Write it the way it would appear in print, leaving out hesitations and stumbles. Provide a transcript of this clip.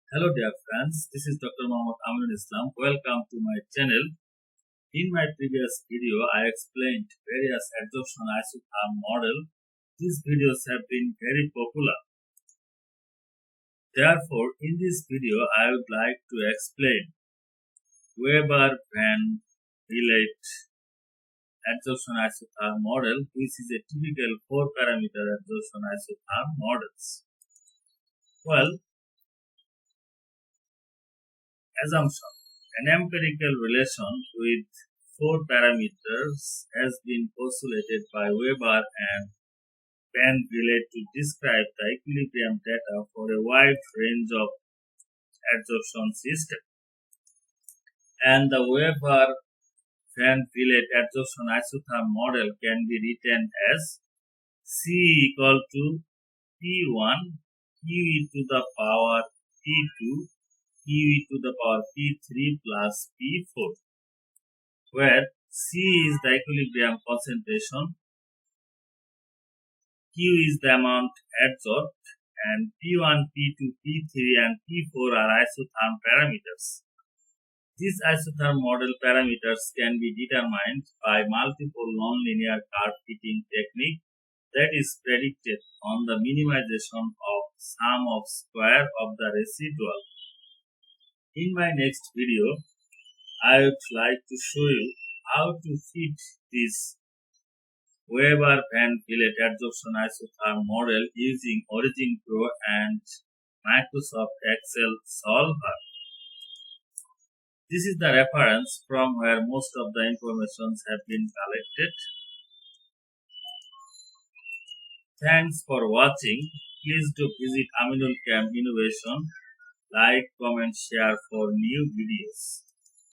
Hello dear friends, this is Dr. Mohammad Aminulchem. Welcome to my channel. In my previous video, I explained various adsorption isotherm model. These videos have been very popular. Therefore, in this video, I would like to explain Weber-Van Vliet adsorption isotherm model, which is a typical 4-parameter adsorption isotherm models. Well, assumption. An empirical relation with 4 parameters has been postulated by Weber and Van Vliet to describe the equilibrium data for a wide range of adsorption systems. And the Weber-Van Vliet adsorption isotherm model can be written as C equal to P1 QE to the power P2 QE to the power P3 plus P4, where C is the equilibrium concentration, Q is the amount adsorbed, and P1, P2, P3 and P4 are isotherm parameters. These isotherm model parameters can be determined by multiple nonlinear curve fitting technique that is predicted on the minimization of sum of square of the residual. In my next video, I would like to show you how to fit this Weber-Van Vliet adsorption isotherm model using Originpro and Microsoft Excel solver. This is the reference from where most of the informations have been collected. Thanks for watching. Please do visit Aminulchem Innovation. Like, comment, share for new videos.